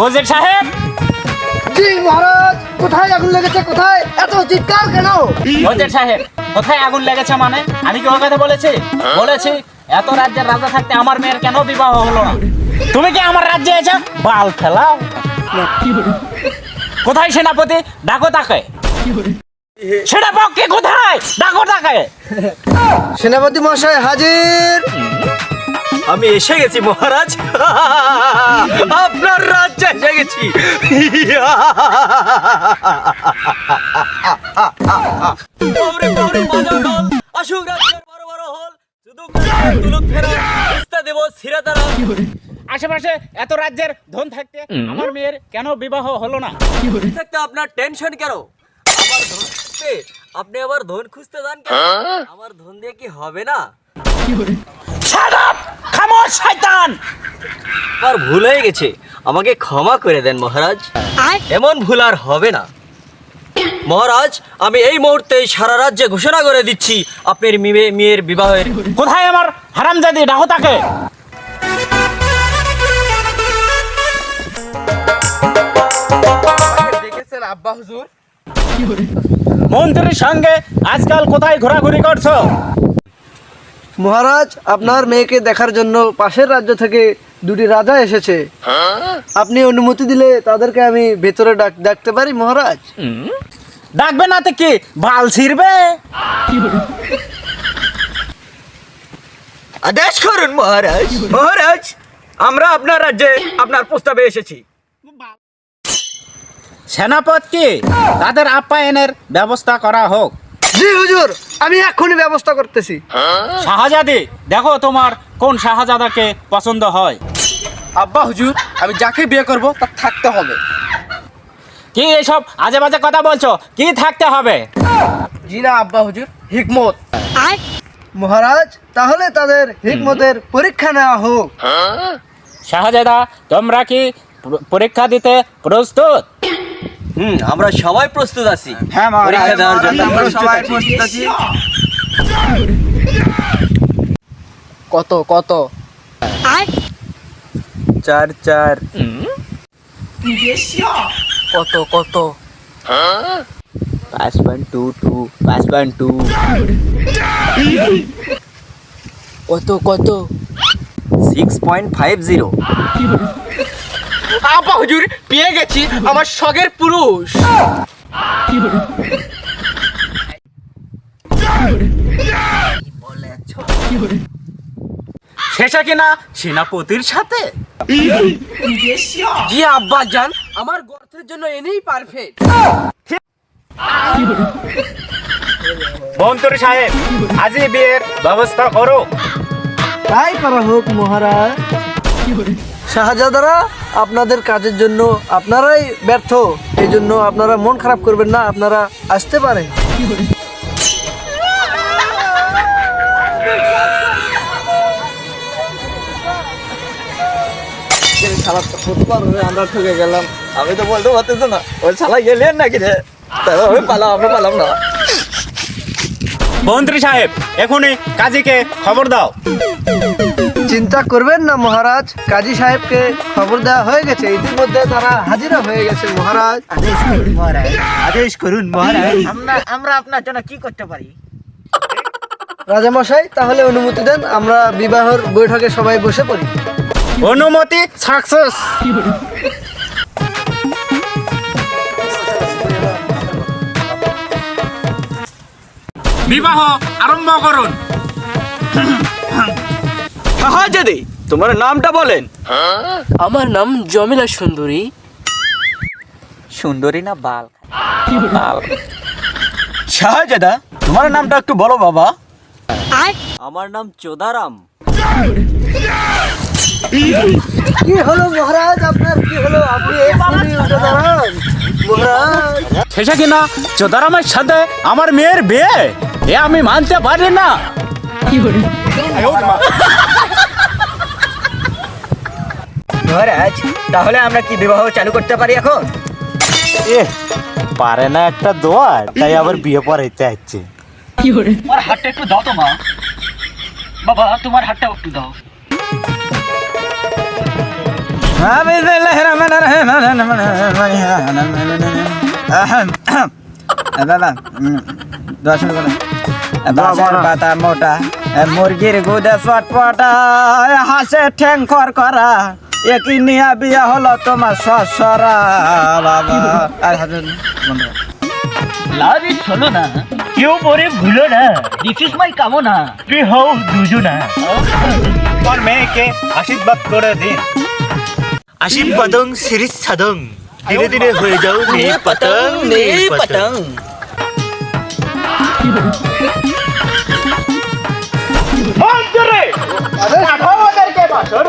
ওজির সাহেব। জি মহারাজ, কোথায় আগুন লেগেছে? কোথায় এত চিৎকার কেন? ওজির সাহেব, কোথায় আগুন লেগেছে মানে? আমি কি ওর কথা বলেছি? বলেছি এত রাজ্যের রাজা থাকতে আমার মেয়ের কেন বিবাহ হলো না? তুমি কি আমার রাজ্যে এসে বাল ফেলাও? কোথায় সেনাপতি? ডাকো তাকে। সেনাপতি কোথায়? ডাকো তাকে। সেনাপতি মশাই হাজির। আমি এসে গেছি মহারাজ, আপনার রাজ্যে এসে গেছি। আসুক রাজ্যের বড় বড় হল, তুলুক ফেরা, ইস্তা দেব সিরাতারা। আশেপাশে এত রাজ্যের ধন থাকতে আমার মেয়ের কেন বিবাহ হলো না? থাকতে আপনার টেনশন কেন? আমার ধন থাকতে আপনি আবার ধন খুঁজতে যান কেন? আমার ধন দিয়ে কি হবে না? শাট আপ, খামোশ শয়তান। আমার ভুল হয়ে গেছে, আমাকে ক্ষমা করে দেন মহারাজ। এমন ভুল আর হবে না মহারাজ। আমি এই মুহূর্তে সারা রাজ্যে ঘোষণা করে দিচ্ছি আপনার মেয়ের বিবাহের। কোথায় আমার হারামজাদি? ডাকো তাকে। দেখেছেন আব্বা হুজুর? মন্ত্রীর সঙ্গে আজকাল কোথায় ঘোরাঘুরি করছো? মহারাজ, আপনার মেয়েকে দেখার জন্য পাশের রাজ্য থেকে দুটি রাজা এসেছে। আপনি অনুমতি দিলে তাদেরকে আমি ভেতরে ডাকতে পারি মহারাজ? ডাকবে না তো কি বাল ছিড়বে? আদেশ করুন মহারাজ। মহারাজ, আমরা আপনার রাজ্যে আপনার প্রস্তাবে এসেছি। সেনাপতি, তাদের আপ্যায়নের ব্যবস্থা করা হোক। জি হুজুর, আমি এখনই ব্যবস্থা করতেছি। শাহজাদি, দেখো তোমার কোন শাহজাদাকে পছন্দ হয়। আব্বা হুজুর, আমি যাকে বিয়ে করব তার থাকতে হবে। কি এসব আজে বাজে কথা বলছো? কি থাকতে হবে? জি না আব্বা হুজুর, হিকমত। মহারাজ, তাহলে তাদের হিকমতের পরীক্ষা নেওয়া হোক। শাহজাদা, তোমরা কি পরীক্ষা দিতে প্রস্তুত? আমরা সবাই প্রস্তুত আছি। হ্যাঁ পরীক্ষা দেওয়ার জন্য আমরা সবাই প্রস্তুত আছি। কত কত? 4 কত কত? 5.22 5.2 কত কত? 6.50। আব্বা হুজুর, পেয়ে গেছি আমার শখের পুরুষ। শেষে কিনা সেনাপতির সাথে? জি আব্বা জান, আমার গর্তের জন্য এনেই পারফেক্ট। মন্ত্রী সাহেব, আজই বিয়ের ব্যবস্থা করো। তাই করা হোক মহারাজ। শাহজাদারা, আপনাদের কাজের জন্য আপনারাই ব্যর্থ, এই জন্য আপনারা মন খারাপ করবেন না, আপনারা আসতে পারেন। আমরা ঠকে গেলাম। আমি তো বলতে পারতেছ না, ওই শালা গেলেন নাকি রে? আমরা পালাম না। মন্ত্রী সাহেব, এখনই কাজীকে খবর দাও। চিন্তা করবেন না মহারাজ, কাজী সাহেবকে খবর দেওয়া হয়ে গেছে, ইতিমধ্যে তারা হাজিরা হয়ে গেছে মহারাজ। আদেশ করুন মহারাজ। আমরা আপনার জন্য কি করতে পারি? রাজামশাই, তাহলে অনুমতি দেন, আমরা বিবাহের বৈঠকে সবাই বসে পড়ি। অনুমতি সাকসেস। বিবাহ আরম্ভ করুন। শাহজাদি, তোমার নামটা বলেন। আমার নাম জমিলা সুন্দরী। সুন্দরী না বাল? শাহজাদা, তোমার নামটা একটু বলো বাবা। আমার নাম চোদারাম। কি হলো মহারাজ, আপনার কি হলো? আপনি এক্ষুনি উঠে দাঁড়ান মহারাজ। শেষে কিনা চোদারামের সাথে আমার মেয়ের বিয়ে? এ আমি মানতে পারি না। মহারাজ, তাহলে আমরা কি বিবাহ চালু করতে পারি এখন? পারে না একটা দোয়ার, তাই আবার বিয়ে পড়াইতে হচ্ছে। তোমার হাতটা একটু দাও তো মা। বাবা, তোমার হাতটা একটু দাও। পাতা মোটা মুরগির গুদে চটপটা হাসে ঠ্যাং খর করা একই নিয়া বিয়া হলো তোমার সসরা বাবা লাভি শোনো না কেউ পরে ভুলো না দিস ইজ মাই কামনা তুই হও দুজনা তোর মেয়েকে আশীর্বাদ করে দিন আশীর্বাদং সিরিজ সাদং ধীরে ধীরে হয়ে যাও নে পতং নে পতং ওদেরকে বাসর